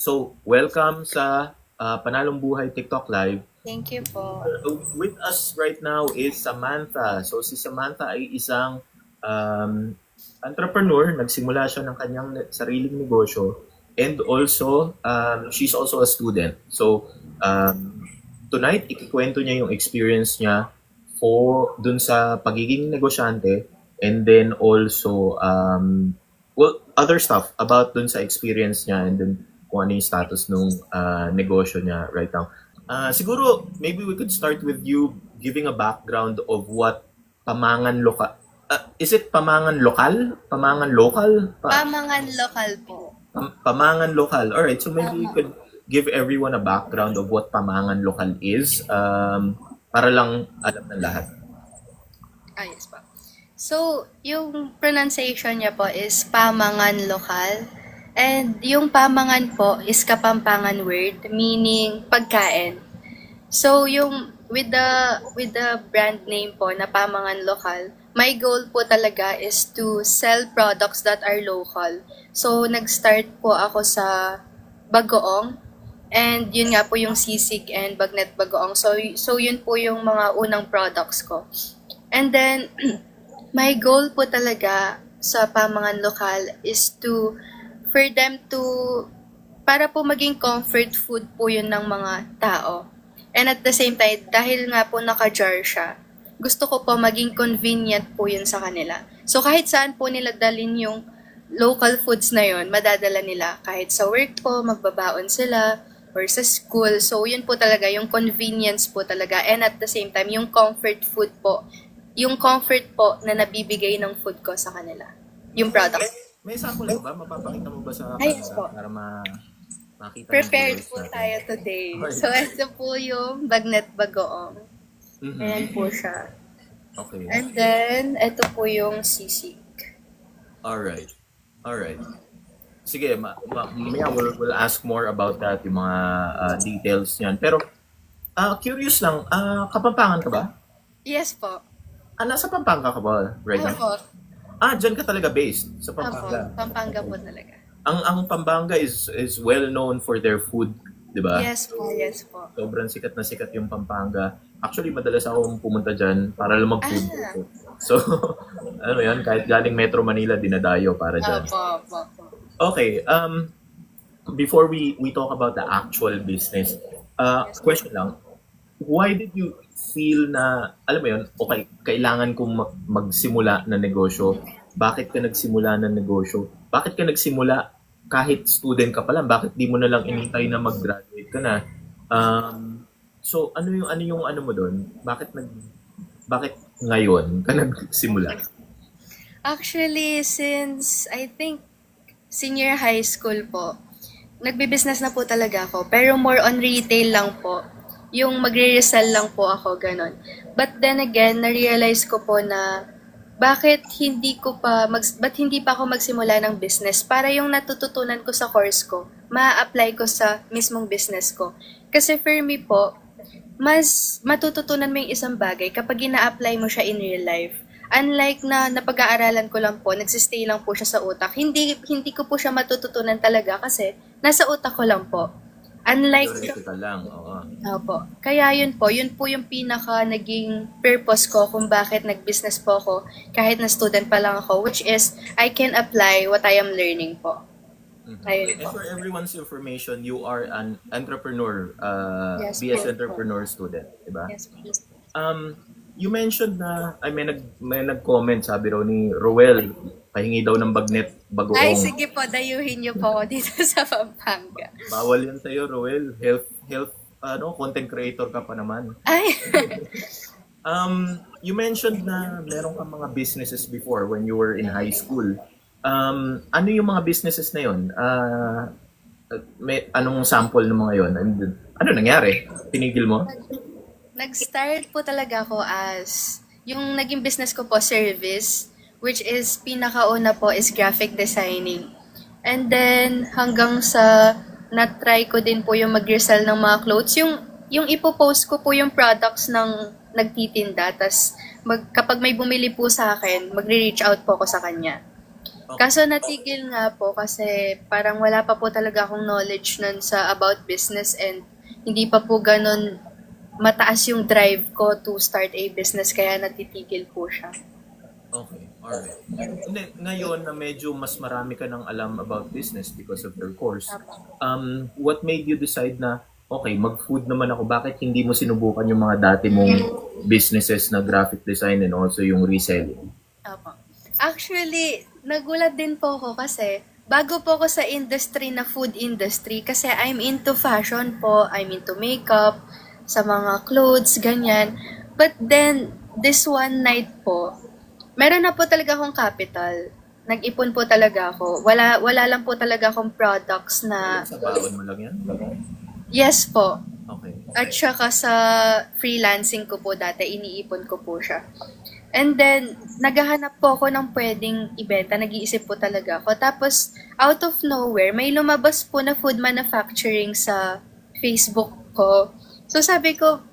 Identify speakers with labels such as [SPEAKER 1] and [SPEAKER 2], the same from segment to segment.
[SPEAKER 1] So, welcome sa Panalong Buhay TikTok Live.
[SPEAKER 2] Thank you po.
[SPEAKER 1] With us right now is Samantha. So, si Samantha ay isang entrepreneur. Nagsimula siya ng kanyang sariling negosyo. And also, she's also a student. So, tonight, ikikwento niya yung experience niya dun sa pagiging negosyante. And then also, other stuff about dun sa experience niya and then kung ano yung status ng negosyo niya right now. Siguro, maybe we could start with you giving a background of what Pamangan Lokal. Is it Pamangan Lokal? Pamangan Lokal?
[SPEAKER 2] Pamangan Lokal po.
[SPEAKER 1] Pamangan Lokal. Alright, so maybe you could give everyone a background of what Pamangan Lokal is para lang alam ng lahat.
[SPEAKER 2] Yes po. So, yung pronunciation niya po is Pamangan Lokal. And yung pamangan po is Kapampangan word, meaning pagkain. So, yung with the brand name po na Pamangan Lokal, my goal po talaga is to sell products that are local. So, nag-start po ako sa Bagoong. And yun nga po yung sisig and bagnet bagoong. So yun po yung mga unang products ko. And then, my goal po talaga sa Pamangan Lokal is for them to, para po maging comfort food po yun ng mga tao. And at the same time, dahil nga po naka-jar siya, gusto ko po maging convenient po yun sa kanila. So kahit saan po nila dalhin yung local foods na yun, madadala nila. Kahit sa work po, magbabaon sila, or sa school. So yun po talaga, yung convenience po talaga. And at the same time, yung comfort food po, yung comfort po na nabibigay ng food ko sa kanila. Yung product.
[SPEAKER 1] May sample ba? Mapapakita mo ba sa
[SPEAKER 2] Yes po.
[SPEAKER 1] para makita
[SPEAKER 2] Prepared po tayo today. So, ito po yung bagnet bagoong. Ayan po siya.
[SPEAKER 1] Okay.
[SPEAKER 2] And then, ito po yung sisig.
[SPEAKER 1] Alright. Sige, mamaya we'll ask more about that, yung mga details niyan. Pero, curious lang, Kapampangan ka ba?
[SPEAKER 2] Yes po.
[SPEAKER 1] Nasa Pampanga ka ba right now?
[SPEAKER 2] Opo.
[SPEAKER 1] Dyan ka talaga based sa Pampanga.
[SPEAKER 2] Opo, Pampanga po talaga.
[SPEAKER 1] Ang Pampanga is well known for their food, di ba?
[SPEAKER 2] Yes po.
[SPEAKER 1] Sobrang sikat na sikat yung Pampanga. Actually, madalas akong pumunta dyan para lang mag-food. So, ano yan, kahit galing Metro Manila, dinadayo para dyan.
[SPEAKER 2] Opo.
[SPEAKER 1] Okay, before we talk about the actual business, question lang, why did you feel na, alam mo yun, okay, kailangan kong magsimula na negosyo? Bakit ka nagsimula ng negosyo? Bakit ka nagsimula kahit student ka pa lang? Bakit di mo na lang inintay na mag-graduate ka na? So, ano yung ano mo doon? Bakit ngayon ka nagsimula?
[SPEAKER 2] Actually, since I think senior high school po, nagbe-business na po talaga ako. Pero more on retail lang po. Yung magre-resell lang po ako, ganon. But then again, na-realize ko po na bakit hindi pa ako magsimula ng business para yung natututunan ko sa course ko, ma-apply ko sa mismong business ko. Kasi for me po, mas matututunan mo yung isang bagay kapag ina-apply mo siya in real life. Unlike na napag-aaralan ko lang po, nagsistay lang po siya sa utak, hindi ko po siya matututunan talaga kasi nasa utak ko lang po. Unlike
[SPEAKER 1] lang, oo.
[SPEAKER 2] Opo. Kaya yun po yung pinaka naging purpose ko kung bakit nag-business po ako kahit na student pa lang ako, which is I can apply what I am learning po. Ayun
[SPEAKER 1] And
[SPEAKER 2] po.
[SPEAKER 1] for everyone's information, you are an entrepreneur,
[SPEAKER 2] Yes,
[SPEAKER 1] BS
[SPEAKER 2] po.
[SPEAKER 1] entrepreneur student, di ba?
[SPEAKER 2] Yes, please.
[SPEAKER 1] You mentioned na, may nag-comment, sabi raw ni Roel, pahingi daw ng bagnet bagoong.
[SPEAKER 2] Ay, sige po, dayuhin niyo po ako dito sa Pampanga.
[SPEAKER 1] Bawal yan sa'yo, Roel. Health, content creator ka pa naman.
[SPEAKER 2] Ay!
[SPEAKER 1] You mentioned na meron kang mga businesses before when you were in high school. Ano yung mga businesses na yun? Anong sample ng mga yun? Ano nangyari? Tinigil mo?
[SPEAKER 2] Nag-start po talaga ako as, yung naging business ko po, service, which is pinakauna po is graphic designing. And then, hanggang sa na-try ko din po yung mag-resell ng mga clothes, yung ipopost ko po yung products ng nagtitinda, tas kapag may bumili po sa akin, magre-reach out po ako sa kanya. Kaso natigil nga po kasi parang wala pa po talaga akong knowledge nun sa about business and hindi pa po ganun mataas yung drive ko to start a business kaya natitigil po siya.
[SPEAKER 1] Okay, alright. Hindi, ngayon na medyo mas marami ka nang alam about business because of your course, what made you decide na, okay, mag-food naman ako, bakit hindi mo sinubukan yung mga dati mong businesses na graphic design and also yung reselling?
[SPEAKER 2] Apo. Actually, nagulat din po ako kasi bago po ako sa industry na food industry kasi I'm into fashion po, I'm into makeup, sa mga clothes, ganyan. But then, this one night po, meron na po talaga akong capital. Nag-ipon po talaga ako. Wala lang po talaga akong products na...
[SPEAKER 1] Sa baon mo lang yan?
[SPEAKER 2] Yes po.
[SPEAKER 1] Okay.
[SPEAKER 2] At saka sa freelancing ko po dati, iniipon ko po siya. And then, naghahanap po ako ng pwedeng ibenta. Nag-iisip po talaga ako. Tapos, out of nowhere, may lumabas po na food manufacturing sa Facebook ko. So, sabi ko,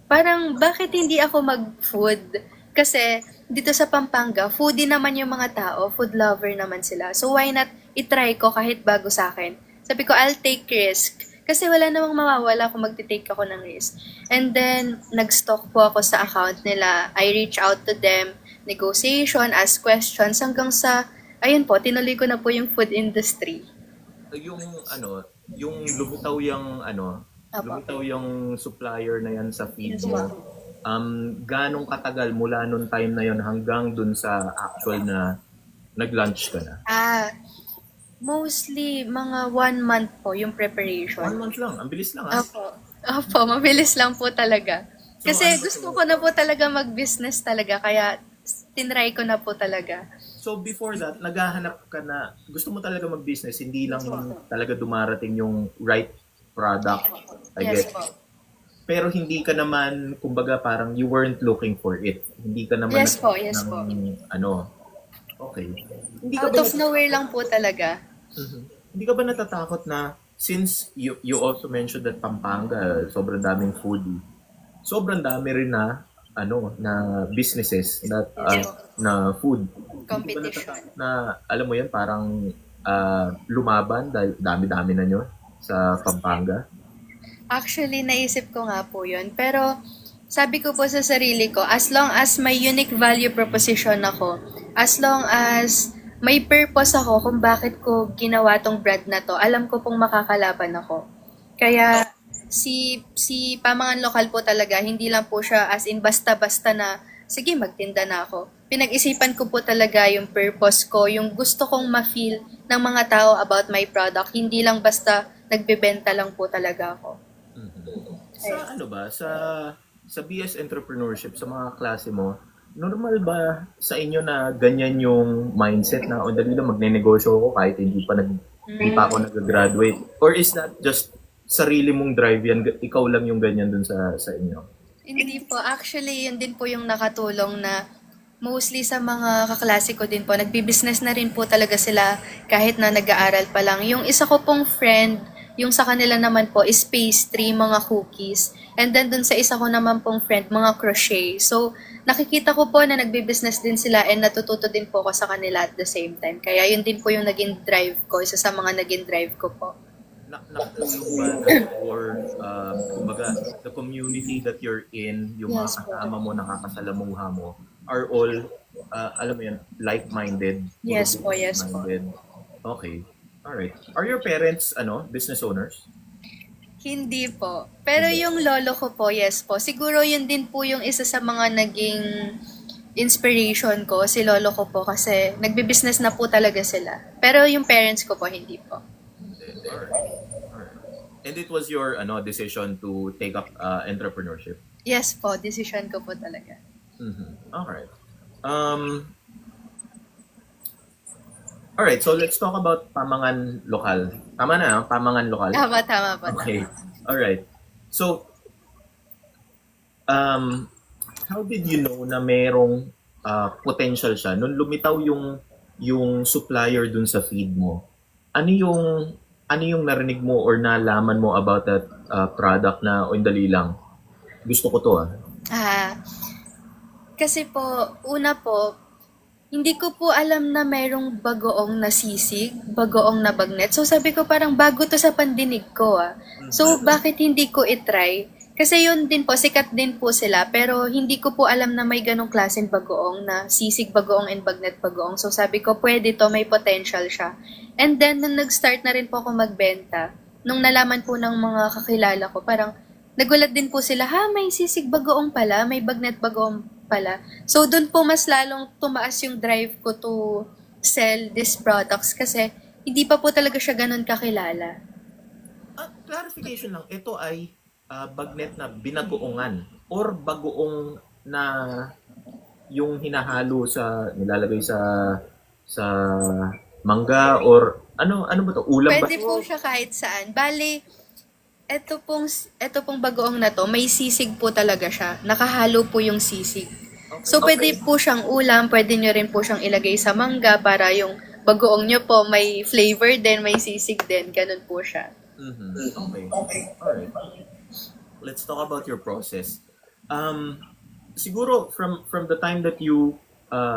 [SPEAKER 2] parang bakit hindi ako mag-food? Kasi, dito sa Pampanga, foodie naman yung mga tao, food lover naman sila. So, why not itry ko kahit bago sa akin? Sabi ko, I'll take risk. Kasi wala namang mawawala kung magti-take ako ng risk. And then, nag-stalk po ako sa account nila. I reach out to them, negotiation, ask questions, hanggang sa, ayun po, tinuloy ko na po yung food industry.
[SPEAKER 1] Yung lumitaw yung supplier na yan sa feed mo, ganong katagal mula nung time na yon hanggang dun sa actual na nag-lunch ka na?
[SPEAKER 2] Mostly, mga 1 month po yung preparation.
[SPEAKER 1] 1 month lang? Ang bilis lang,
[SPEAKER 2] Opo, mabilis lang po talaga. Kasi gusto ko na po talaga mag-business talaga, kaya tinry ko na po talaga.
[SPEAKER 1] So, before that, naghahanap ka na, gusto mo talaga mag-business, hindi lang talaga dumarating yung right product.
[SPEAKER 2] Yes po.
[SPEAKER 1] Pero hindi ka naman, kumbaga parang you weren't looking for it. Hindi ka naman
[SPEAKER 2] Yes po.
[SPEAKER 1] Okay.
[SPEAKER 2] Out of nowhere lang po talaga.
[SPEAKER 1] Hindi ka ba natatakot na since you also mentioned that Pampanga, sobrang daming foodie. Sobrang dami rin na na businesses na food.
[SPEAKER 2] Competition.
[SPEAKER 1] Na alam mo yan parang lumaban dahil dami-dami na nyo sa Pampanga.
[SPEAKER 2] Actually, naisip ko nga po yun. Pero, sabi ko po sa sarili ko, as long as may unique value proposition ako, as long as may purpose ako kung bakit ko ginawa tong brand na to, alam ko pong makakalaban ako. Kaya, si Pamangan Lokal po talaga, hindi lang po siya as in basta-basta na, sige, magtinda na ako. Pinag-isipan ko po talaga yung purpose ko, yung gusto kong ma-feel ng mga tao about my product. Hindi lang basta nagbebenta lang po talaga ako.
[SPEAKER 1] Sa BS Entrepreneurship, sa mga klase mo, normal ba sa inyo na ganyan yung mindset na o dali lang magne-negosyo ako kahit hindi pa ako nag-graduate? Or is that just sarili mong drive yan, ikaw lang yung ganyan dun sa inyo?
[SPEAKER 2] Hindi po. Actually, yun din po yung nakatulong na mostly sa mga kaklase ko din po, nagbi-business na rin po talaga sila kahit na nag-aaral pa lang. Yung isa ko pong friend, yung sa kanila naman po is pastry, mga cookies. And then dun sa isa ko naman pong friend, mga crochet. So, nakikita ko po na nagbi-business din sila and natututo din po ako sa kanila at the same time. Kaya yun din po yung naging drive ko, isa sa mga naging drive ko po.
[SPEAKER 1] Nakatulong ba or kumbaga the community that you're in, yung mga kasama mo, nakakasalamuha mo, are all, alam mo yan, like-minded?
[SPEAKER 2] Yes po, yes po.
[SPEAKER 1] Okay. Alright. Are your parents, business owners?
[SPEAKER 2] Hindi po. Pero yung lolo ko po, yes po. Siguro yun din po yung isa sa mga naging inspiration ko, si lolo ko po, kasi nagbi-business na po talaga sila. Pero yung parents ko po, hindi po.
[SPEAKER 1] Alright. And it was your decision to take up entrepreneurship?
[SPEAKER 2] Yes po, decision ko po talaga.
[SPEAKER 1] Alright. Alright, so let's talk about Pamangan Lokal. Tama na, Pamangan Lokal?
[SPEAKER 2] Tama po.
[SPEAKER 1] Okay. Alright. So, how did you know na merong potential siya? Nung lumitaw yung supplier dun sa feed mo, ano yung narinig mo or nalaman mo about that product na o dali lang? Gusto ko to
[SPEAKER 2] Kasi po, una po, Hindi ko po alam na mayroong bagoong na sisig, bagoong na bagnet. So sabi ko parang bago to sa pandinig ko ah. So bakit hindi ko itry? Kasi yun din po, sikat din po sila. Pero hindi ko po alam na may ganong klaseng bagoong na sisig bagoong and bagnet bagoong. So sabi ko pwede to, may potential siya. And then nung nag-start na rin po ako magbenta, nung nalaman po ng mga kakilala ko, parang nagulat din po sila, ha, may sisig bagoong pala, may bagnet bagoong pala. So, doon po mas lalong tumaas yung drive ko to sell these products kasi hindi pa po talaga siya ganun kakilala.
[SPEAKER 1] Clarification lang, ito ay bagnet na binagoongan or bagoong na yung hinahalo sa, nilalagay sa mangga or ano ba to? Ulam ba?
[SPEAKER 2] Pwede po siya kahit saan. Bale, eto pong bagoong na to, may sisig po talaga siya. Nakahalo po yung sisig. So, pwede po siyang ulam, pwede nyo rin po siyang ilagay sa mangga para yung bagoong nyo po may flavor din, may sisig din. Ganun po siya.
[SPEAKER 1] Okay. Alright. Let's talk about your process. Siguro from the time that you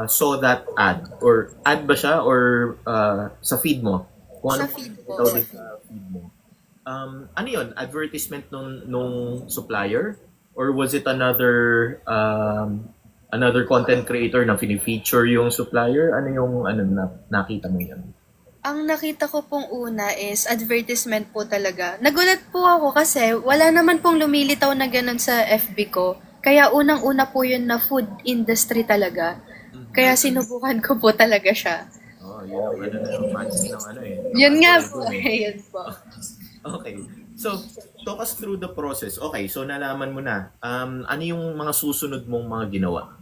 [SPEAKER 1] saw that ad, or ad ba siya or sa feed mo?
[SPEAKER 2] Sa feed po.
[SPEAKER 1] Sa feed mo. Ano yun? Advertisement nung supplier? Or was it another content creator na fini-feature yung supplier? Ano yung nakita mo yan?
[SPEAKER 2] Ang nakita ko pong una is advertisement po talaga. Nagulat po ako kasi wala naman pong lumilitaw na ganun sa FB ko. Kaya unang-una po yun na food industry talaga. Kaya sinubukan ko po talaga siya.
[SPEAKER 1] Yun ang fancy ng
[SPEAKER 2] Yun nga po. Yun po.
[SPEAKER 1] Okay. So, talk us through the process. Okay, so nalaman mo na. Ano yung mga susunod mong mga ginawa?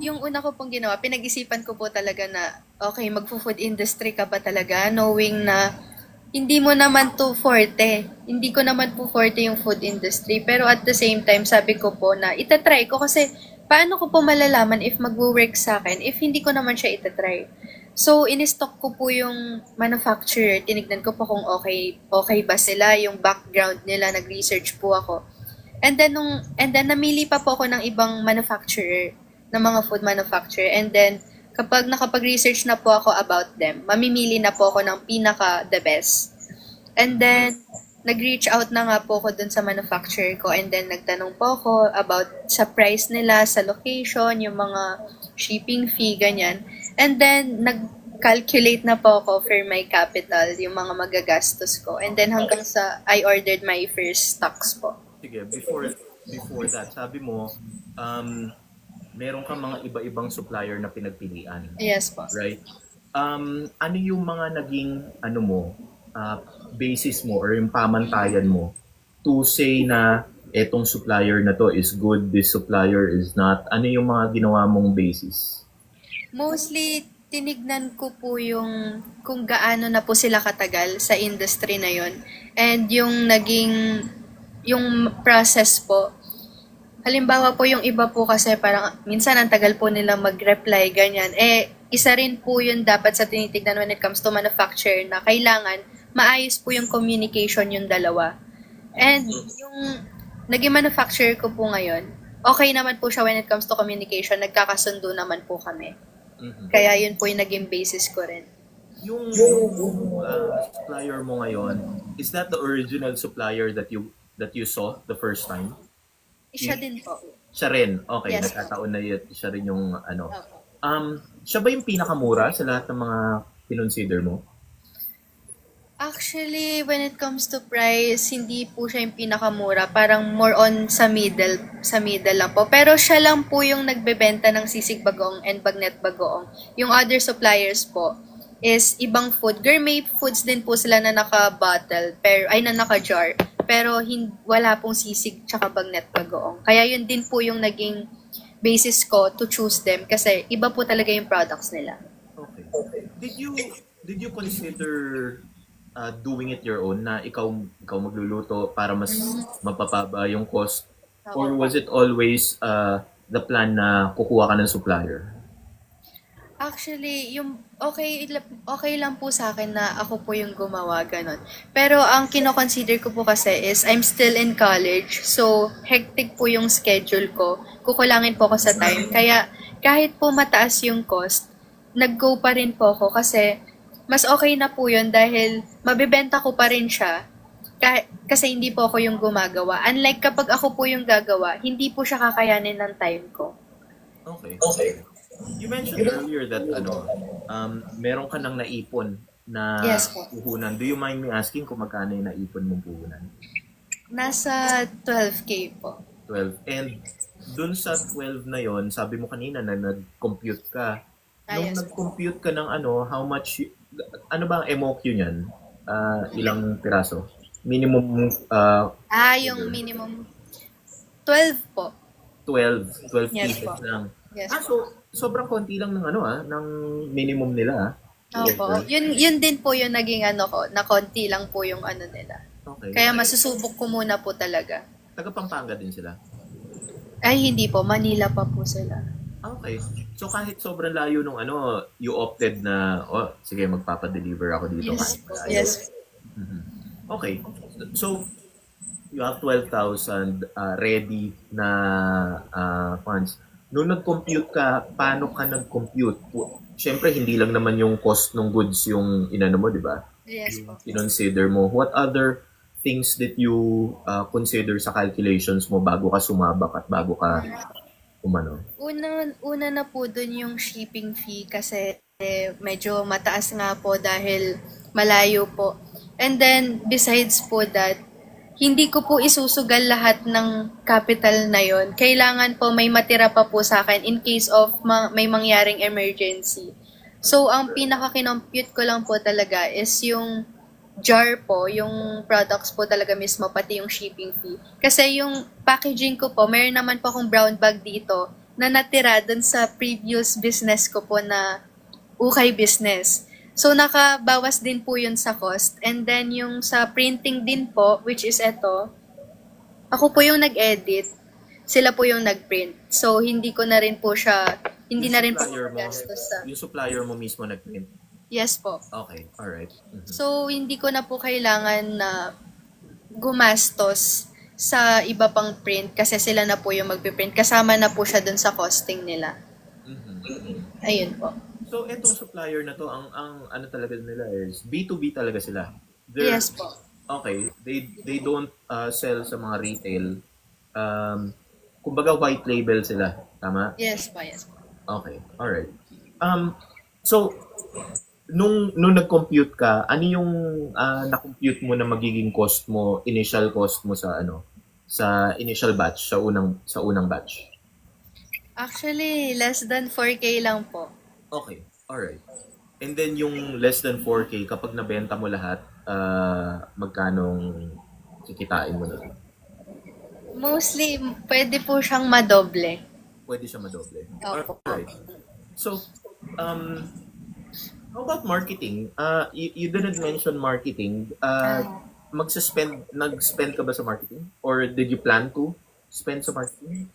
[SPEAKER 2] Yung una ko pong ginawa, pinag-isipan ko po talaga na, okay, magpo-food industry ka ba talaga? Knowing na hindi mo naman to forte. Hindi ko naman po forte yung food industry. Pero at the same time, sabi ko po na itatry ko kasi paano ko po malalaman if mag-work sa akin if hindi ko naman siya itatry. So, in-stock ko po yung manufacturer. Tinignan ko po kung okay ba sila, yung background nila, nag-research po ako. And then namili pa po ako ng ibang manufacturer, ng mga food manufacturer. And then, kapag nakapag-research na po ako about them, mamimili na po ako ng pinaka-the best. And then, nag-reach out na nga po ako dun sa manufacturer ko. And then, nagtanong po ako about sa price nila, sa location, yung mga shipping fee, ganyan. And then, nag-calculate na po ako for my capital, yung mga magagastos ko. And then, hanggang sa I ordered my first stocks po.
[SPEAKER 1] Sige, before that, sabi mo, meron kang mga iba-ibang supplier na pinagpilian.
[SPEAKER 2] Yes po.
[SPEAKER 1] Right? Ano yung mga naging, basis mo or yung pamantayan mo to say na etong supplier na to is good, this supplier is not? Ano yung mga ginawa mong basis?
[SPEAKER 2] Mostly, tinignan ko po yung kung gaano na po sila katagal sa industry na yon. And yung yung process po. Halimbawa po yung iba po kasi parang minsan ang tagal po nila mag-reply, ganyan. Isa rin po yun dapat sa tinitignan when it comes to manufacturer na kailangan maayos po yung communication yung dalawa. And yung naging manufacturer ko po ngayon, okay naman po siya when it comes to communication. Nagkakasundo naman po kami. Kaya yun po yung naging basis ko rin.
[SPEAKER 1] Yung supplier mo ngayon, is that the original supplier that you saw the first time?
[SPEAKER 2] Siya din po.
[SPEAKER 1] Siya rin. Okay,
[SPEAKER 2] Yes.
[SPEAKER 1] nagkataon na siya rin yung siya ba yung pinakamura sa lahat ng mga kinonsider mo?
[SPEAKER 2] Actually, when it comes to price, hindi po siya yung pinakamura. Parang more on sa middle lang po. Pero siya lang po yung nagbebenta ng sisig bagoong and bagnet bagoong. Yung other suppliers po is ibang food. Gourmet foods din po sila na naka-bottle, na naka-jar. Pero wala pong sisig tsaka bagnet bagoong. Kaya yun din po yung naging basis ko to choose them kasi iba po talaga yung products nila.
[SPEAKER 1] Okay. Did you consider doing it your own na ikaw magluluto para mas mapapaba yung cost? Or was it always the plan na kukuha ka ng supplier?
[SPEAKER 2] Actually, yung okay lang po sa akin na ako po yung gumawa, ganon. Pero ang kino-consider ko po kasi is I'm still in college. So, hectic po yung schedule ko. Kukulangin po ako sa time. kahit po mataas yung cost, nag-go pa rin po ako kasi mas okay na po yun dahil mabibenta ko pa rin siya kasi hindi po ako yung gumagawa. Unlike kapag ako po yung gagawa, hindi po siya kakayanin ng time ko.
[SPEAKER 1] Okay. You mentioned earlier that meron ka nang naipon na
[SPEAKER 2] Yes po.
[SPEAKER 1] puhunan. Do you mind me asking kung magkano yung naipon mong puhunan?
[SPEAKER 2] Nasa 12K po.
[SPEAKER 1] 12. And dun sa 12 na yon, sabi mo kanina na nag-compute ka. Nung
[SPEAKER 2] Yes po.
[SPEAKER 1] nag-compute ka ng how much, ano ba ang MOQ niyan? Ilang piraso? Minimum,
[SPEAKER 2] Yung minimum 12 po.
[SPEAKER 1] 12
[SPEAKER 2] Yes
[SPEAKER 1] pieces
[SPEAKER 2] po.
[SPEAKER 1] lang.
[SPEAKER 2] Yes
[SPEAKER 1] So, sobrang konti lang ng ng minimum nila.
[SPEAKER 2] Opo. Yun din po yung naging ko, na konti lang po yung nila.
[SPEAKER 1] Okay.
[SPEAKER 2] Kaya masusubok ko muna po talaga.
[SPEAKER 1] Taga Pampanga din sila.
[SPEAKER 2] Ay, hindi po. Manila pa po sila.
[SPEAKER 1] Okay. So kahit sobrang layo nung you opted na, sige, magpapadeliver ako dito.
[SPEAKER 2] Yes.
[SPEAKER 1] Kahit malayo.
[SPEAKER 2] Yes.
[SPEAKER 1] Mhm. Okay. So, you have 12,000 ready na funds. Nung nag-compute ka, paano ka nag-compute? Siyempre, hindi lang naman yung cost ng goods yung inano mo, di ba?
[SPEAKER 2] Yes po.
[SPEAKER 1] Kinonsider mo. What other things that you consider sa calculations mo bago ka sumabak at bago ka umano?
[SPEAKER 2] Una na po dun yung shipping fee kasi medyo mataas nga po dahil malayo po. And then, besides po that, hindi ko po isusugal lahat ng capital na yon. Kailangan po may matira pa po sa akin in case of may mangyaring emergency. So, ang pinaka-kinompute ko lang po talaga is yung jar po, yung products po talaga mismo, pati yung shipping fee. Kasi yung packaging ko po, mayroon naman po akong brown bag dito na natira dun sa previous business ko po na ukay business. So, nakabawas din po yun sa cost. And then, yung sa printing din po, which is ito, ako po yung nag-edit, sila po yung nag-print. So, hindi na rin po gastos sa...
[SPEAKER 1] Yung supplier mo mismo nag-print?
[SPEAKER 2] Yes po.
[SPEAKER 1] Okay, alright. Mm-hmm.
[SPEAKER 2] So, hindi ko na po kailangan na gumastos sa iba pang print kasi sila na po yung magpiprint. Kasama na po siya dun sa costing nila.
[SPEAKER 1] Mm-hmm.
[SPEAKER 2] Ayun po.
[SPEAKER 1] So, etong supplier na to, ang ano talaga nila is B2B talaga sila.
[SPEAKER 2] Yes po.
[SPEAKER 1] Okay, they don't sell sa mga retail. Kumbaga white label sila, tama?
[SPEAKER 2] Yes po, yes po.
[SPEAKER 1] Okay, alright. So, nung nag-compute ka, ano yung na-compute mo na magiging cost mo, initial cost mo sa sa initial batch, sa unang batch?
[SPEAKER 2] Actually, less than 4K lang po.
[SPEAKER 1] Okay, alright. And then yung less than 4K, kapag nabenta mo lahat, magkanong kikitain mo na?
[SPEAKER 2] Mostly, pwede po siyang madoble.
[SPEAKER 1] Pwede siya madoble.
[SPEAKER 2] Opo.
[SPEAKER 1] Alright. So, how about marketing? You didn't mention marketing. Nag-spend ka ba sa marketing? Or did you plan to spend sa marketing?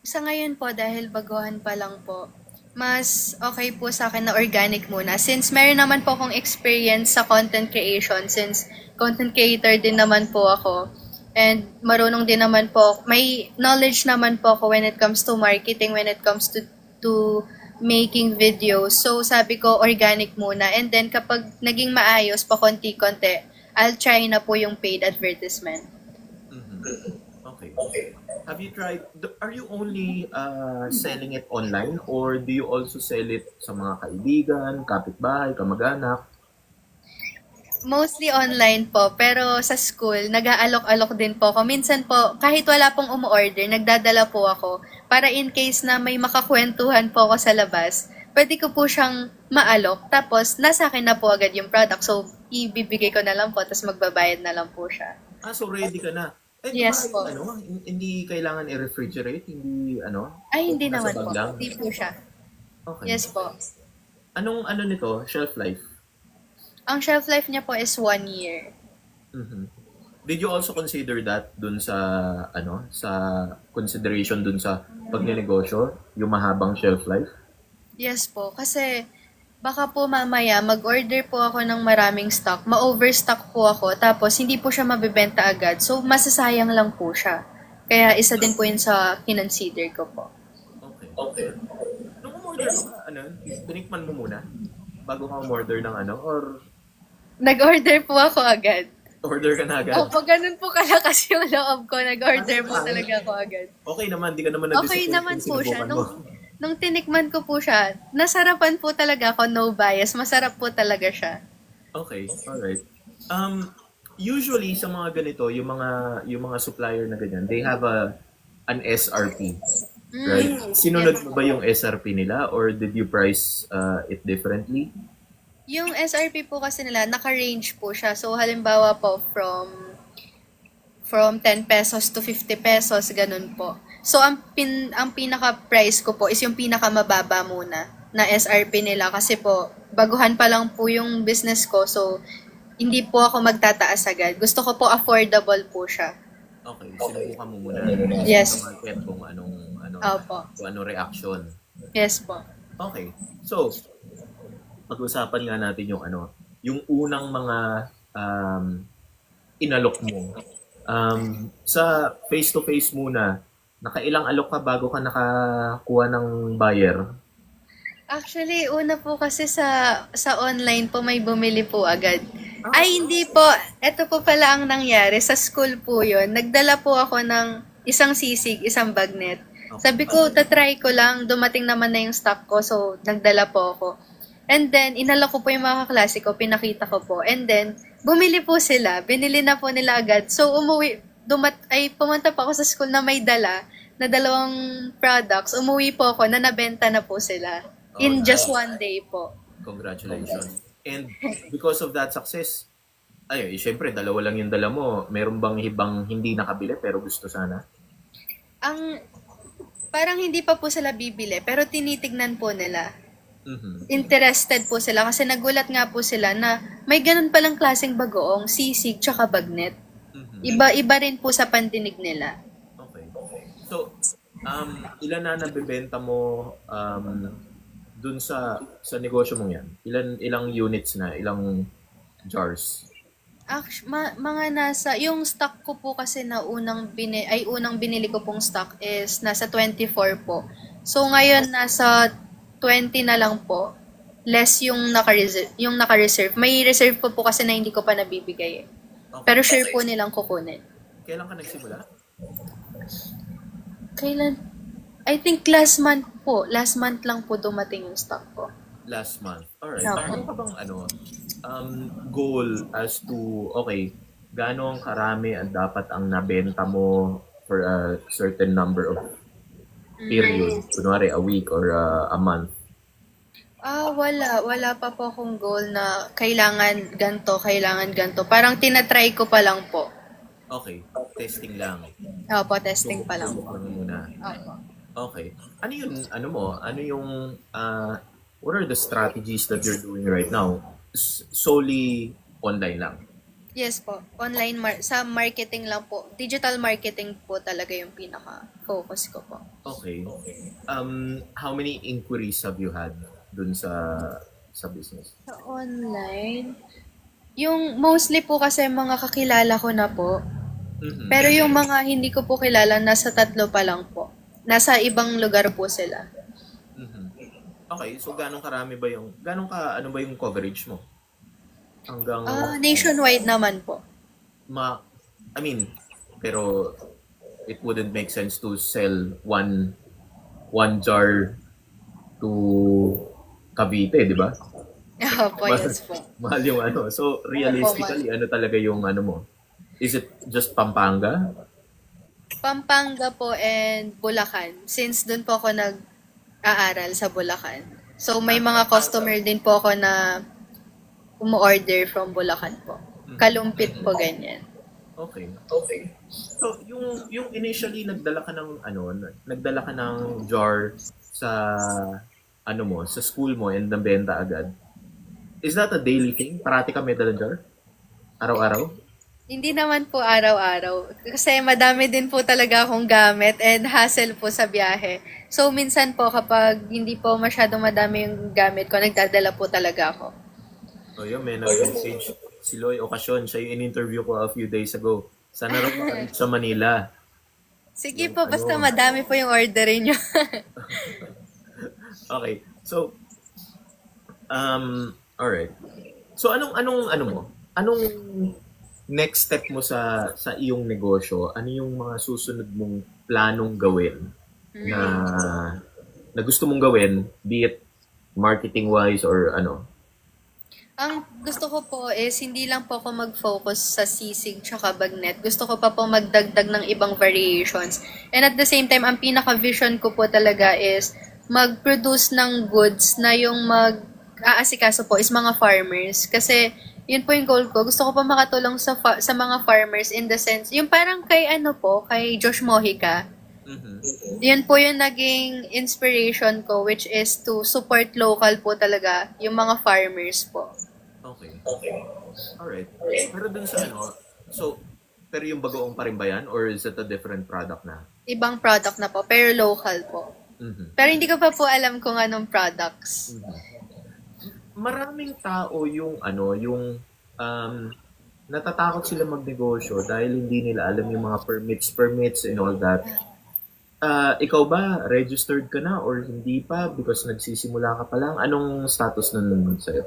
[SPEAKER 2] Sa ngayon po, dahil baguhan pa lang po, mas okay po sa akin na organic muna. Since meron naman po akong experience sa content creation, since content creator din naman po ako, and marunong din naman po, may knowledge naman po ako when it comes to marketing, when it comes to making videos. So, sabi ko, organic muna. And then, kapag naging maayos pa konti-konti, I'll try na po yung paid advertisement.
[SPEAKER 1] Mm-hmm. Okay. Have you tried, are you only selling it online or do you also sell it sa mga kaibigan, kapitbahay, kamag-anak?
[SPEAKER 2] Mostly online po, pero sa school, nag-aalok-alok din po ako. Minsan po, kahit wala pong umu-order, nagdadala po ako para in case na may makakwentuhan po ako sa labas, pwede ko po siyang maalok. Tapos, nasa akin na po agad yung product. So, ibibigay ko na lang po, tapos magbabayad na lang po siya.
[SPEAKER 1] So ready ka na?
[SPEAKER 2] Yes po.
[SPEAKER 1] Hindi kailangan i-refrigerate? Hindi,
[SPEAKER 2] Ay, hindi
[SPEAKER 1] nasa
[SPEAKER 2] naman
[SPEAKER 1] bag
[SPEAKER 2] po.
[SPEAKER 1] lang?
[SPEAKER 2] Hindi po siya.
[SPEAKER 1] Okay.
[SPEAKER 2] Yes po.
[SPEAKER 1] Anong nito? Shelf life?
[SPEAKER 2] Ang shelf life niya po is 1 year.
[SPEAKER 1] Mm-hmm. Did you also consider that dun sa, sa consideration dun sa pagnenegosyo? Yung mahabang shelf life?
[SPEAKER 2] Yes po. Kasi, baka po mamaya, mag-order po ako ng maraming stock, ma-overstock po ako, tapos hindi po siya mabibenta agad. So, masasayang lang po siya. Kaya isa din po yun sa kinonsider ko po.
[SPEAKER 1] Okay. Okay. Nung umorder ka, tinikman mo muna? Bago ka umorder ng or
[SPEAKER 2] Nag-order po ako agad.
[SPEAKER 1] order ka na agad?
[SPEAKER 2] Opo, ganun po kalakas yung loob ko. Nag-order po talaga ako agad.
[SPEAKER 1] Okay naman, di ka naman na-disappoint
[SPEAKER 2] Okay naman
[SPEAKER 1] kung
[SPEAKER 2] po siya.
[SPEAKER 1] sinubukan mo.
[SPEAKER 2] Nung tinikman ko po siya, nasarapan po talaga ako, no bias. Masarap po talaga siya.
[SPEAKER 1] Okay, alright. Usually sa mga ganito, yung mga supplier na ganyan, they have an SRP, right? Sinunod mo ba yung SRP nila or did you price it differently?
[SPEAKER 2] Yung SRP po kasi nila, naka-range po siya. So, halimbawa po, from 10 pesos to 50 pesos, ganun po. So, ang pinaka-price ko po is yung pinaka-mababa muna na SRP nila kasi po, baguhan pa lang po yung business ko. So, hindi po ako magtataas agad. Gusto ko po affordable po siya.
[SPEAKER 1] Okay, sinubukan mo muna
[SPEAKER 2] Yes.
[SPEAKER 1] sa market kung
[SPEAKER 2] Opo.
[SPEAKER 1] kung anong reaction.
[SPEAKER 2] Yes po.
[SPEAKER 1] Okay. So, pag-usapan nga natin yung unang mga inalok mo. Sa face-to-face muna, nakailang alok ka bago ka nakakuha ng buyer?
[SPEAKER 2] Actually, una po kasi sa online po may bumili po agad. Ay, hindi po. Ito po pala ang nangyari. Sa school po yun. Nagdala po ako ng isang sisig, isang bagnet. Sabi ko, tatry ko lang. Dumating naman na yung stock ko. So, nagdala po ako. And then, inalok ko po yung mga kaklase ko. Pinakita ko po. And then, bumili po sila. Binili na po nila agad. So, pumunta pa ako sa school na may dala na 2 products. Umuwi po ako na nabenta na po sila. In just one day po.
[SPEAKER 1] Congratulations. And because of that success, syempre, 2 lang yung dala mo. Meron bang ibang hindi nakabili pero gusto sana?
[SPEAKER 2] Parang hindi pa po sila bibili, pero tinitignan po nila.
[SPEAKER 1] Mm-hmm.
[SPEAKER 2] Interested po sila kasi nagulat nga po sila na may ganun palang klaseng bagoong, sisig, tsaka bagnet.
[SPEAKER 1] Mm-hmm.
[SPEAKER 2] Iba rin po sa pandinig nila.
[SPEAKER 1] Okay. So, ilan na nabebenta mo dun sa negosyo mong yan? Ilang units na? Ilang jars?
[SPEAKER 2] Mga nasa, yung stock ko po kasi na unang binili ko pong stock is nasa 24 po. So ngayon nasa 20 na lang po. Less yung naka-reserve. May reserve po kasi na hindi ko pa nabibigay.
[SPEAKER 1] Okay.
[SPEAKER 2] Pero sure po nilang kukunin.
[SPEAKER 1] Kailan ka nagsimula?
[SPEAKER 2] Kailan? I think last month po. Last month lang po dumating yung stock ko.
[SPEAKER 1] Last month. Alright.
[SPEAKER 2] Okay.
[SPEAKER 1] Meron ka bang goal as to, gaano karami ang dapat ang nabenta mo for a certain number of period? Kunwari, a week or a month?
[SPEAKER 2] Wala pa po akong goal na kailangan ganto. Parang tinatry ko pa lang po.
[SPEAKER 1] Okay. Testing lang.
[SPEAKER 2] Opo, testing pa lang po.
[SPEAKER 1] Subukan mo muna.
[SPEAKER 2] Opo.
[SPEAKER 1] Okay. What are the strategies that you're doing right now? Solely online lang?
[SPEAKER 2] Yes po. Online sa marketing lang po. Digital marketing po talaga yung pinaka-focus ko po.
[SPEAKER 1] Okay. How many inquiries have you had dun sa business?
[SPEAKER 2] Sa online, yung mostly po kasi mga kakilala ko na po.
[SPEAKER 1] Mm-hmm.
[SPEAKER 2] Pero yung mga hindi ko po kilala, nasa 3 pa lang po. Nasa ibang lugar po sila.
[SPEAKER 1] Mm-hmm. Okay, so gano'ng coverage mo? Hanggang
[SPEAKER 2] nationwide naman po.
[SPEAKER 1] Pero it wouldn't make sense to sell one jar to Cavite, di ba?
[SPEAKER 2] Opo, yes po.
[SPEAKER 1] Mahal yung So, realistically, talaga yung mo? Is it just Pampanga?
[SPEAKER 2] Pampanga po and Bulacan. Since dun po ako nag-aaral sa Bulacan. So, may mga customer din po ako na umu-order from Bulacan po. Kalumpit po, ganyan.
[SPEAKER 1] Okay. So, yung initially nagdala ka ng jar sa sa school mo and nabenta agad. Is that a daily thing? Parati ka may dalang jar? Araw-araw?
[SPEAKER 2] Hindi naman po araw-araw. Kasi madami din po talaga akong gamit and hassle po sa biyahe. So, minsan po kapag hindi po masyadong madami yung gamit ko, nagdadala po talaga ako.
[SPEAKER 1] May nag-message si Loy Ocasyon. Siya yung in-interview ko a few days ago. Sana raw makalit sa Manila.
[SPEAKER 2] Sige
[SPEAKER 1] yung
[SPEAKER 2] po, basta
[SPEAKER 1] ano.
[SPEAKER 2] madami po yung orderin nyo.
[SPEAKER 1] Okay. So, alright. So, anong mo? Anong next step mo sa iyong negosyo? Ano yung mga susunod mong planong gawin na na gusto mong gawin, be it marketing-wise or ano?
[SPEAKER 2] Ang gusto ko po is hindi lang po ako mag-focus sa sisig tsaka bagnet. Gusto ko pa po magdagdag ng ibang variations. And at the same time, ang pinaka-vision ko po talaga is mag-produce ng goods na yung mag-aasikaso po is mga farmers. Kasi yun po yung goal ko. Gusto ko pa makatulong sa mga farmers in the sense, yung parang kay ano po, kay Josh Mojica.
[SPEAKER 1] Mhm.
[SPEAKER 2] Yun po yung naging inspiration ko, which is to support local po talaga yung mga farmers po.
[SPEAKER 1] Okay. Alright. Pero dun sa ano, so, pero yung bagoong pa rin ba yan? Or is it a different product na?
[SPEAKER 2] Ibang product na po, pero local po.
[SPEAKER 1] Mhm.
[SPEAKER 2] Pero hindi ko pa po alam kung anong products.
[SPEAKER 1] Maraming tao yung ano, yung natatakot sila magnegosyo dahil hindi nila alam yung mga permits and all that. Ikaw ba, registered ka na or hindi pa because nagsisimula ka pa lang? Anong status nun sa'yo?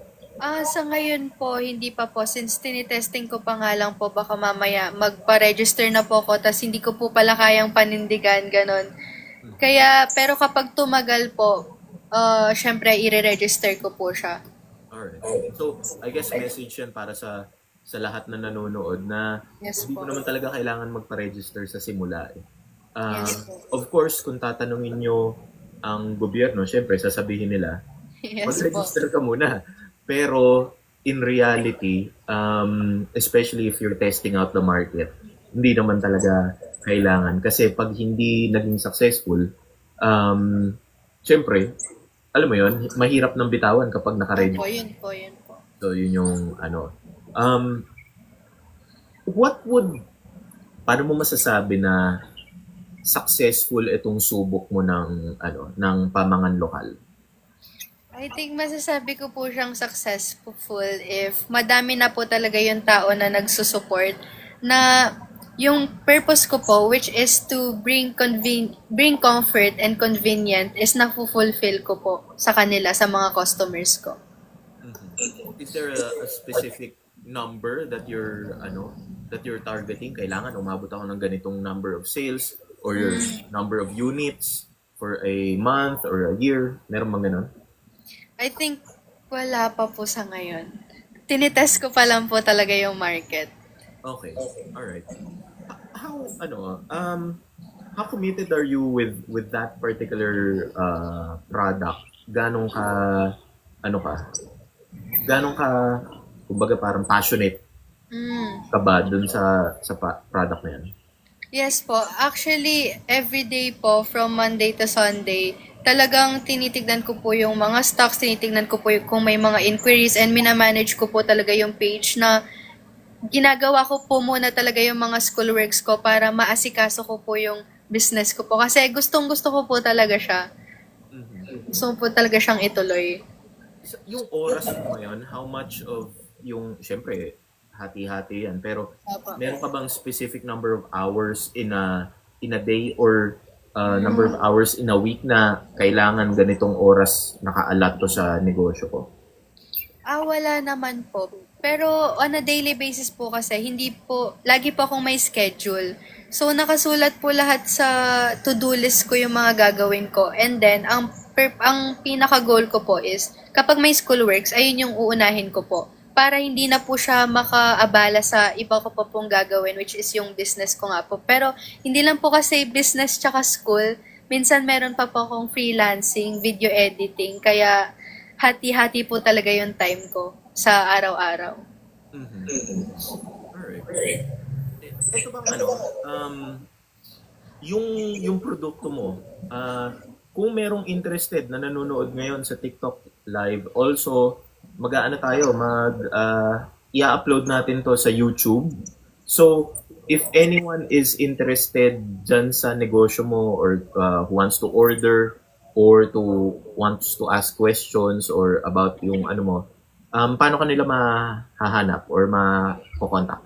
[SPEAKER 2] Sa ngayon po, hindi pa po. Since tinitesting ko pa nga lang po, baka mamaya magpa-register na po ako, tas hindi ko po pala kayang panindigan, ganon. Kaya, pero kapag tumagal po, syempre, i-register ko po siya.
[SPEAKER 1] Alright. So, I guess message yan para sa lahat na nanonood na
[SPEAKER 2] Yes
[SPEAKER 1] hindi
[SPEAKER 2] po.
[SPEAKER 1] mo naman talaga kailangan magpa-register sa simula.
[SPEAKER 2] Yes po.
[SPEAKER 1] Of course, kung tatanungin nyo ang gobyerno, syempre, sasabihin nila,
[SPEAKER 2] Yes po.
[SPEAKER 1] mag-register ka muna. Pero, in reality, especially if you're testing out the market, hindi naman talaga kailangan. Kasi pag hindi naging successful, syempre, alam mo yon, mahirap ng bitawan kapag nakaready.
[SPEAKER 2] Yun po.
[SPEAKER 1] So, yun yung ano. Paano mo masasabi na successful itong subok mo ng pamangan lokal?
[SPEAKER 2] I think masasabi ko po siyang successful if madami na po talaga yung tao na nagsusupport na yung purpose ko po, which is to bring comfort and convenient, is na-fulfill ko po sa kanila, sa mga customers ko.
[SPEAKER 1] Is there a specific number that you're targeting? Kailangan umabot ako ng ganitong number of sales or your number of units for a month or a year? Meron bang ganun?
[SPEAKER 2] I think wala pa po sa ngayon. Tinitest ko pa lang po talaga yung market.
[SPEAKER 1] Okay. All right. How committed are you with that particular product? Ganong ka kumbaga parang passionate ka ba dun sa product na yan?
[SPEAKER 2] Yes po. Actually, everyday po, from Monday to Sunday, talagang tinitignan ko po yung mga stocks, tinitignan ko po kung may mga inquiries, and minamanage ko po talaga yung page na ginagawa ko po muna talaga yung mga schoolworks ko para maasikaso ko po yung business ko po. Kasi gustong-gusto ko po talaga siya. Gusto ko po talaga siyang ituloy.
[SPEAKER 1] Yung oras mo ngayon, how much of yung, syempre, hati-hati yan. Pero meron ka bang specific number of hours in a day or number of hours in a week na kailangan ganitong oras nakaalat to sa negosyo ko?
[SPEAKER 2] Wala naman po. Pero on a daily basis po kasi, hindi po, lagi po akong may schedule. So, nakasulat po lahat sa to-do list ko yung mga gagawin ko. And then, ang pinaka-goal ko po is, kapag may schoolworks, ayun yung uunahin ko po. Para hindi na po siya makaabala sa iba ko pa pong gagawin, which is yung business ko nga po. Pero, hindi lang po kasi business tsaka school. Minsan, meron pa po akong freelancing, video editing. Kaya, hati-hati po talaga yung time ko sa araw-araw.
[SPEAKER 1] Alright. Ito bang yung produkto mo, kung merong interested na nanonood ngayon sa TikTok live, also i-upload natin to sa YouTube. So, if anyone is interested dyan sa negosyo mo or who wants to order or wants to ask questions or about yung ano mo, paano kanila mahahanap or makokontak?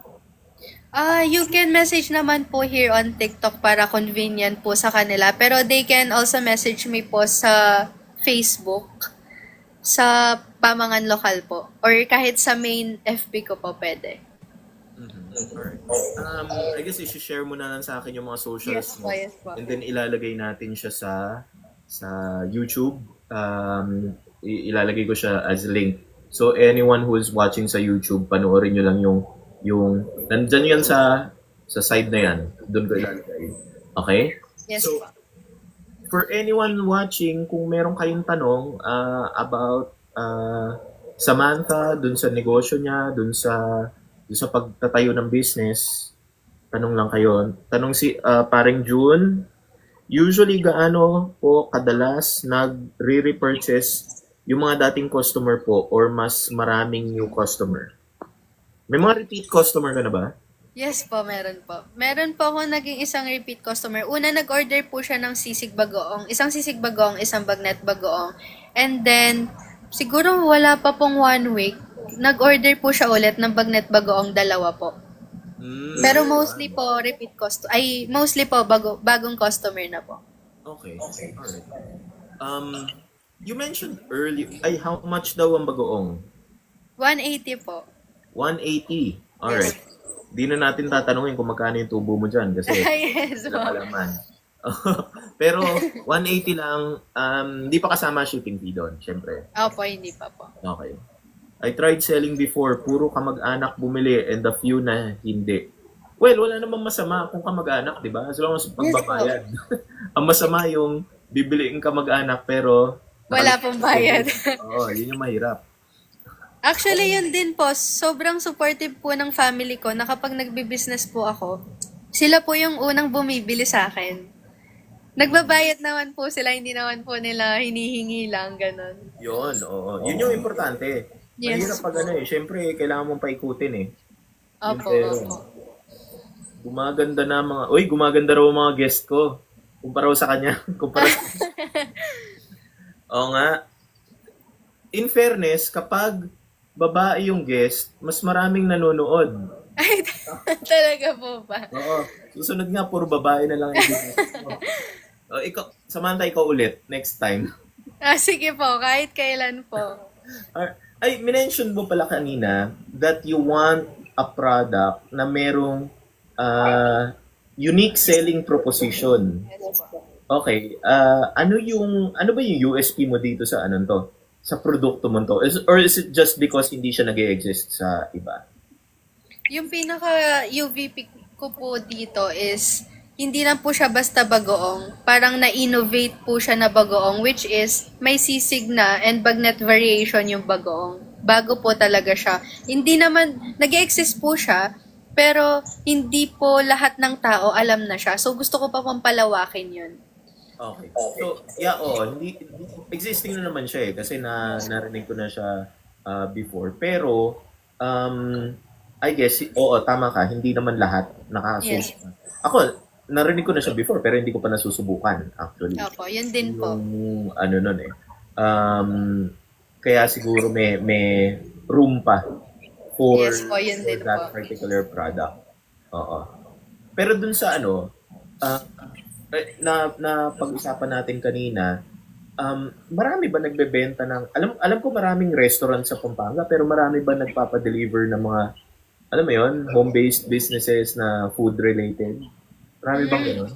[SPEAKER 2] You can message naman po here on TikTok para convenient po sa kanila. Pero they can also message me po sa Facebook, sa Pamangan Lokal po. Or kahit sa main FB ko po pwede.
[SPEAKER 1] Alright. I guess i-share mo na lang sa akin yung mga socials mo.
[SPEAKER 2] Yes po.
[SPEAKER 1] And then ilalagay natin siya sa YouTube. Ilalagay ko siya as link. So anyone who is watching sa YouTube, panoorin nyo lang yung nandyan yan sa side na yan. Doon ko ilalagay. Okay?
[SPEAKER 2] Yes
[SPEAKER 1] So,
[SPEAKER 2] po.
[SPEAKER 1] for anyone watching, kung meron kayong tanong about Samantha, dun sa negosyo niya, dun sa pagtatayo ng business, tanong lang kayo. Tanong si paring June, usually gaano po kadalas nagre-repurchase yung mga dating customer po or mas maraming new customer? May mga repeat customer ka na ba?
[SPEAKER 2] Yes po, meron po. Meron po ako naging isang repeat customer. Una, nag-order po siya ng sisig bagoong. Isang sisig bagoong, isang bagnet bagoong. And then, siguro wala pa pong 1 week, nag-order po siya ulit ng bagnet bagoong 2 po. Pero mostly po, repeat customer. Mostly po, bagong customer na po.
[SPEAKER 1] Okay. Alright. You mentioned earlier, how much daw ang bagoong?
[SPEAKER 2] 180 po.
[SPEAKER 1] 180. Alright. Di na natin tatanungin kung magkano yung tubo mo dyan kasi
[SPEAKER 2] Yes po.
[SPEAKER 1] wala kalaman. Pero 180 lang, di pa kasama shipping fee doon, syempre.
[SPEAKER 2] Opo, hindi pa po.
[SPEAKER 1] Okay. I tried selling before, puro kamag-anak bumili and a few na hindi. Well, wala namang masama kung kamag-anak, di ba? As long as pagbabayad. Ang masama yung bibiliin kamag-anak pero
[SPEAKER 2] Wala pong bayad.
[SPEAKER 1] Oo, yun yung mahirap.
[SPEAKER 2] Actually, yun din po. Sobrang supportive po ng family ko na kapag nagbi-business po ako, sila po yung unang bumibili sa akin. Nagbabayad naman po sila, hindi naman po nila hinihingi lang, ganun.
[SPEAKER 1] Yun, oo. Yun yung importante.
[SPEAKER 2] Yes.
[SPEAKER 1] Mahirap pag syempre, kailangan mong paikutin eh.
[SPEAKER 2] Opo,
[SPEAKER 1] Pero,
[SPEAKER 2] opo.
[SPEAKER 1] Gumaganda raw mga guest ko. Kumpara sa kanya. Oo nga. In fairness, kapag babae yung guest, mas maraming nanonood.
[SPEAKER 2] Ay, talaga po ba?
[SPEAKER 1] Oo. Susunod nga, puro babae na lang yung business mo. Samantha, ikaw ulit, next time.
[SPEAKER 2] Sige po, kahit kailan po.
[SPEAKER 1] Minention mo pala kanina that you want a product na merong unique selling proposition. Okay. Ano ba yung USP mo dito sa sa produkto mo to? Or is it just because hindi siya nag-exist sa iba?
[SPEAKER 2] Yung pinaka UVP ko po dito is hindi lang po siya basta bagoong. Parang na-innovate po siya na bagoong, which is may sisig na and bagnet variation yung bagoong. Bago po talaga siya. Hindi naman, nag-exist po siya, pero hindi po lahat ng tao alam na siya. So gusto ko pa pong palawakin yun.
[SPEAKER 1] Okay. So, hindi existing na naman siya kasi narinig ko na siya before. Pero, I guess, tama ka, hindi naman lahat nakasusunod.
[SPEAKER 2] Yes.
[SPEAKER 1] Ako, narinig ko na siya before, pero hindi ko pa nasusubukan, actually.
[SPEAKER 2] Opo, yun din po.
[SPEAKER 1] Kaya siguro may room pa for,
[SPEAKER 2] Yes po, yun din
[SPEAKER 1] that
[SPEAKER 2] po.
[SPEAKER 1] particular product. Oo. Pero dun sa na pag-usapan natin kanina, marami ba nagbebenta ng, alam ko maraming restaurant sa Pampanga, pero marami ba nagpapadeliver ng mga, alam mo yun, home-based businesses na food-related? Marami bang gano'n?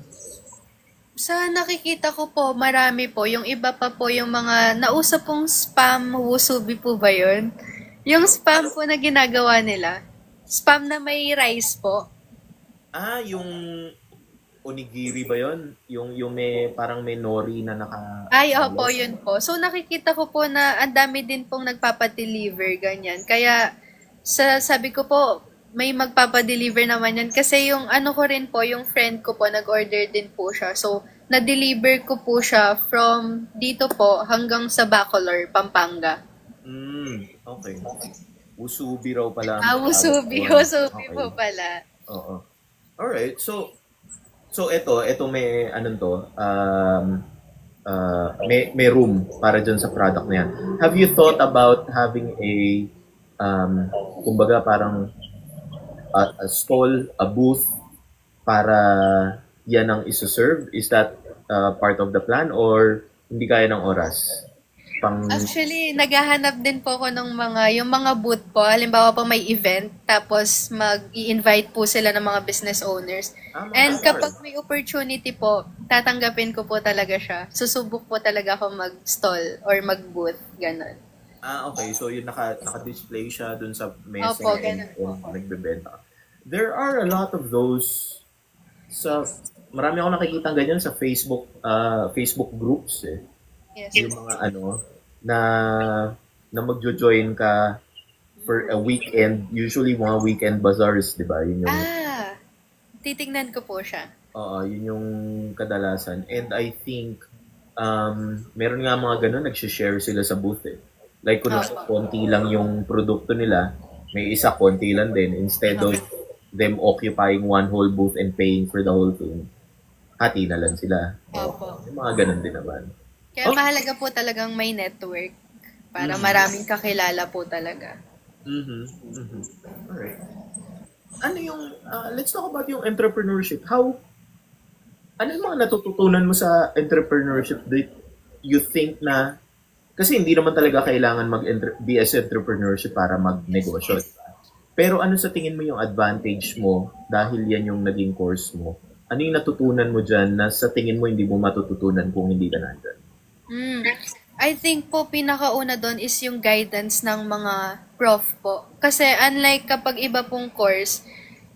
[SPEAKER 2] Sa nakikita ko po, marami po. Yung iba pa po yung mga nausap pong spam wusubi po ba yun? Yung spam po na ginagawa nila. Spam na may rice po.
[SPEAKER 1] Yung onigiri ba yun? Yung parang may nori na naka...
[SPEAKER 2] Ay, opo, yun po. So, nakikita ko po na ang dami din pong nagpapadeliver, ganyan. Kaya, sabi ko po, may magpapadeliver naman yan. Kasi yung ko rin po, yung friend ko po, nag-order din po siya. So, na-deliver ko po siya from dito po hanggang sa Bacolor, Pampanga.
[SPEAKER 1] Okay. Usubi raw pala.
[SPEAKER 2] Usubi
[SPEAKER 1] Okay.
[SPEAKER 2] po pala.
[SPEAKER 1] Oo. Alright, so ito may may room para dyan sa product na yan. Have you thought about having a kumbaga parang a stall, a booth para yan ang isoserve? Is that part of the plan or hindi kaya ng oras?
[SPEAKER 2] Actually, naghahanap din po ako ng yung mga booth po. Halimbawa po may event, tapos mag-i-invite po sila ng mga business owners. And kapag may opportunity po, tatanggapin ko po talaga siya. Susubok po talaga ako mag-stall or mag-booth, ganun.
[SPEAKER 1] Okay. So, yun naka-display siya dun sa mesa
[SPEAKER 2] Opo,
[SPEAKER 1] and
[SPEAKER 2] ganun po.
[SPEAKER 1] nagbebenta. There are a lot of those marami ako nakikita ganyan sa Facebook groups eh.
[SPEAKER 2] Yes.
[SPEAKER 1] Yung mga na magjo-join ka for a weekend, usually mga weekend bazaars, di ba? Yun yung
[SPEAKER 2] Titignan ko po siya.
[SPEAKER 1] yun yung kadalasan. And I think meron nga mga ganun, nag-share sila sa booth eh. Like kung konti lang yung produkto nila, may isa konti lang din. Instead of them occupying one whole booth and paying for the whole thing, hati na lang sila. Yung mga ganun din naman.
[SPEAKER 2] Kaya mahalaga po talagang may network para maraming kakilala po talaga.
[SPEAKER 1] Alright. Ano yung, let's talk about yung entrepreneurship. Ano yung mga natututunan mo sa entrepreneurship that you think na, kasi hindi naman talaga kailangan be as entrepreneurship para magnegosyo. Pero ano sa tingin mo yung advantage mo dahil yan yung naging course mo? Ano yung natutunan mo dyan na sa tingin mo hindi mo matututunan kung hindi ka nandyan?
[SPEAKER 2] I think po pinakauna doon is yung guidance ng mga prof po. Kasi unlike kapag iba pong course,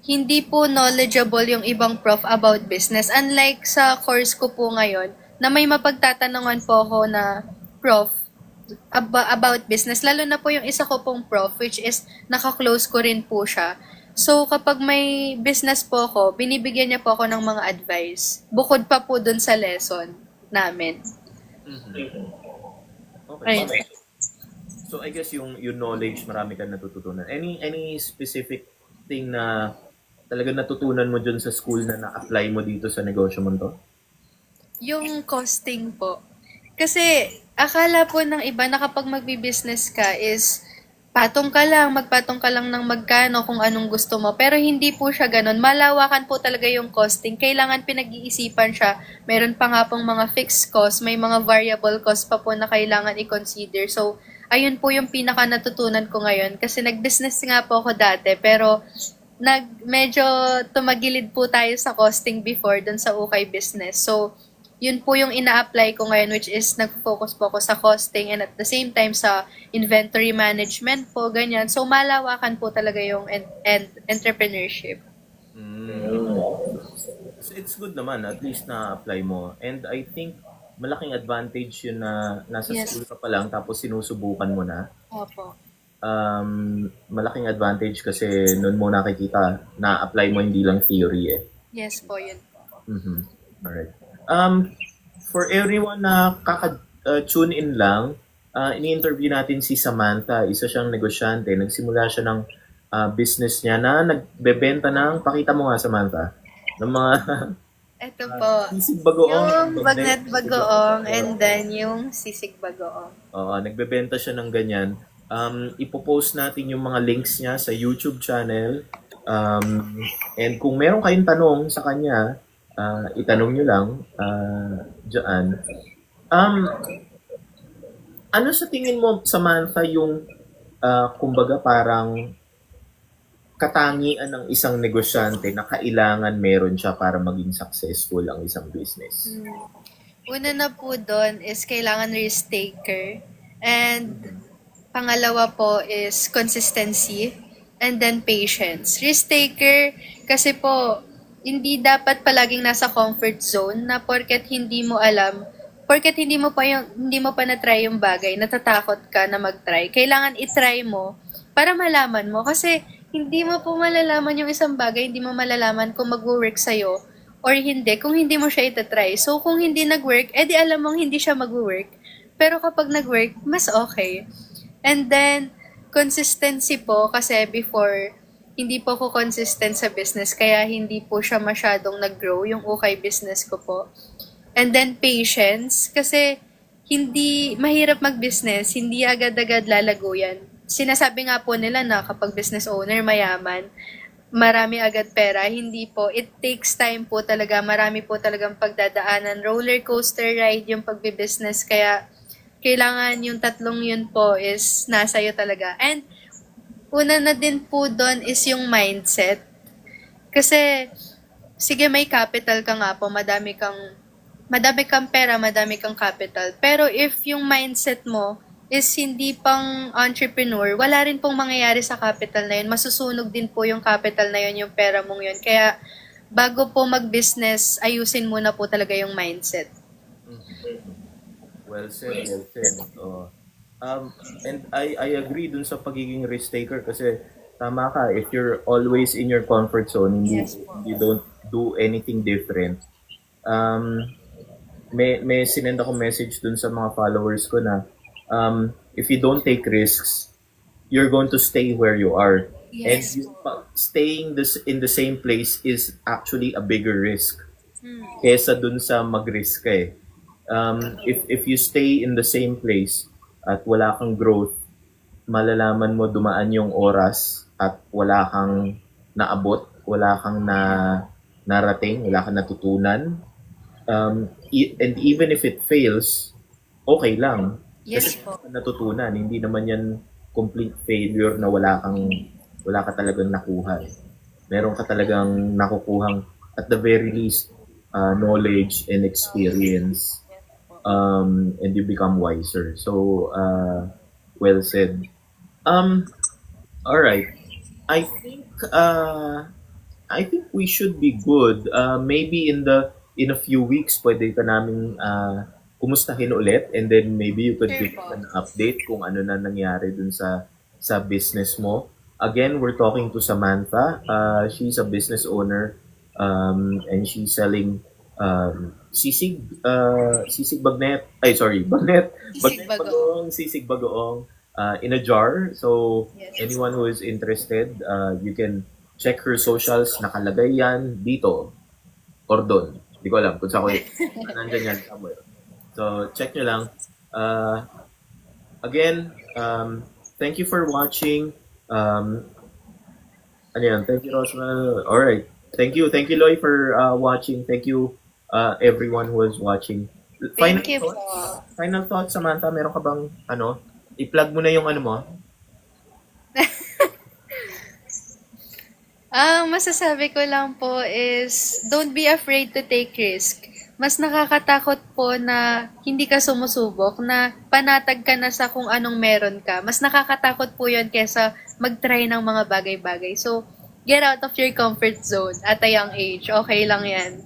[SPEAKER 2] hindi po knowledgeable yung ibang prof about business. Unlike sa course ko po ngayon, na may mapagtatanungan po ako na prof about business. Lalo na po yung isa ko pong prof, which is naka-close ko rin po siya. So kapag may business po ako, binibigyan niya po ako ng mga advice. Bukod pa po doon sa lesson namin.
[SPEAKER 1] Okay. So I guess yung knowledge, marami kang natututunan. Any specific thing na talaga natutunan mo dyan sa school na na-apply mo dito sa negosyo mo to?
[SPEAKER 2] Yung costing po. Kasi akala po ng iba na kapag magbi-business ka is magpatong ka lang ng magkano kung anong gusto mo. Pero hindi po siya ganun. Malawakan po talaga yung costing. Kailangan pinag-iisipan siya. Meron pa nga pong mga fixed cost, may mga variable cost pa po na kailangan i-consider. So, ayun po yung pinaka natutunan ko ngayon. Kasi nag-business nga po ako dati, pero medyo tumagilid po tayo sa costing before dun sa ukay business. So, yun po yung ina-apply ko ngayon, which is nag-focus po ako sa costing and at the same time sa inventory management po, ganyan. So, malawakan po talaga yung entrepreneurship.
[SPEAKER 1] So, it's good naman, at least na-apply mo. And I think malaking advantage yun na nasa school ka pa lang tapos sinusubukan mo na.
[SPEAKER 2] Opo.
[SPEAKER 1] Malaking advantage kasi noon mo nakikita na-apply mo hindi lang theory eh.
[SPEAKER 2] Yes po, yun po.
[SPEAKER 1] Alright. For everyone na kaka-tune in lang, ini-interview natin si Samantha. Isa siyang negosyante. Nagsimula siya ng business niya na nagbebenta ng, pakita mo nga Samantha, ng mga
[SPEAKER 2] ito po.
[SPEAKER 1] sisig bagoong.
[SPEAKER 2] Yung bagnet bagoong and then yung sisig bagoong.
[SPEAKER 1] Nagbebenta siya ng ganyan. Ipopost natin yung mga links niya sa YouTube channel. And kung meron kayong tanong sa kanya, itanong nyo lang dyan. Ano sa tingin mo, Samantha, yung kumbaga parang katangian ng isang negosyante na kailangan meron siya para maging successful ang isang business?
[SPEAKER 2] Una na po doon is kailangan risk taker. And pangalawa po is consistency. And then patience. Risk taker kasi po hindi dapat palaging nasa comfort zone na porket hindi mo pa na-try yung bagay, natatakot ka na mag-try. Kailangan i-try mo para malaman mo kasi hindi mo po malalaman yung isang bagay, hindi mo malalaman kung mag-work sa'yo or hindi, kung hindi mo siya itatry. So, kung hindi nag-work, edi alam mong hindi siya mag-work. Pero kapag nag-work, mas okay. And then, consistency po kasi before hindi po ako consistent sa business, kaya hindi po siya masyadong nag-grow yung ukay business ko po. And then patience, kasi hindi mahirap mag-business, hindi agad-agad lalago yan. Sinasabi nga po nila na kapag business owner, mayaman. marami agad pera. Hindi po. It takes time po talaga. Marami po talagang pagdadaanan. Roller coaster ride yung pagbibusiness. Kaya, kailangan yung tatlong yun po is nasa iyo talaga. And, una na din po doon is yung mindset. Kasi, sige may capital ka nga po, madami kang pera, madami kang capital. Pero if yung mindset mo is hindi pang entrepreneur, wala rin pong mangyayari sa capital na yun. Masusunog din po yung capital na yun, yung pera mong yun. Kaya, bago po mag-business, ayusin muna po talaga yung mindset.
[SPEAKER 1] Well said, well said. And I agree dun sa pagiging risk taker kasi tama ka, if you're always in your comfort zone,
[SPEAKER 2] Yes
[SPEAKER 1] you don't do anything different. May sinend ako message dun sa mga followers ko na if you don't take risks, you're going to stay where you are.
[SPEAKER 2] Yes.
[SPEAKER 1] And staying in the same place is actually a bigger risk kesa dun sa mag-risk ka eh. If you stay in the same place at wala kang growth, malalaman mo dumaan yung oras at wala kang naabot, wala kang narating, wala kang natutunan. And even if it fails, okay lang.
[SPEAKER 2] Yes
[SPEAKER 1] Kasi
[SPEAKER 2] po.
[SPEAKER 1] natutunan, hindi naman yan complete failure na wala ka talagang nakuha. Meron ka talagang nakukuhang at the very least knowledge and experience, and you become wiser. So well said. All right. I think we should be good. Maybe in a few weeks pwede ka naming kumustahin ulit, and then maybe you could give an update kung ano na nangyari dun sa business mo. Again, we're talking to Samantha. She's a business owner, and she's selling sisig bagnet. Bagnet bagoong, sisig bagoong in a jar. So anyone who is interested, you can check her socials. Nakalagay yan dito or doon. Hindi ko alam kung saan ko nandyan yan somewhere. So, check nyo lang. Again, thank you for watching. Thank you, Rosmel. Alright. Thank you, Loy, for watching. Thank you, everyone who was watching.
[SPEAKER 2] Thank you po.
[SPEAKER 1] Final thoughts, Samantha, meron ka bang, i-plug mo na yung mo?
[SPEAKER 2] Masasabi ko lang po is, don't be afraid to take risk. Mas nakakatakot po na hindi ka sumusubok, na panatag ka na sa kung anong meron ka. Mas nakakatakot po yun kesa mag-try ng mga bagay-bagay. So, get out of your comfort zone at a young age. Okay lang yan.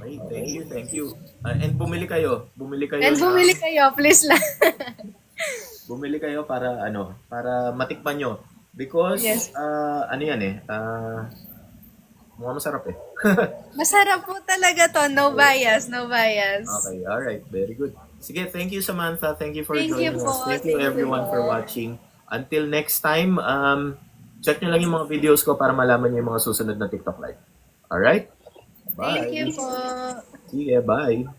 [SPEAKER 1] Okay, thank you. And bumili kayo. Bumili kayo,
[SPEAKER 2] please lang.
[SPEAKER 1] Bumili kayo para matikman nyo. Because, mukhang masarap eh.
[SPEAKER 2] Masarap po talaga to. No bias.
[SPEAKER 1] Okay, alright. Very good. Sige, thank you, Samantha. Thank you for joining us. Thank you everyone for watching. Until next time, check nyo lang yung mga videos ko para malaman nyo yung mga susunod na TikTok live. Alright? Bye.
[SPEAKER 2] Thank you po.
[SPEAKER 1] Sige, bye.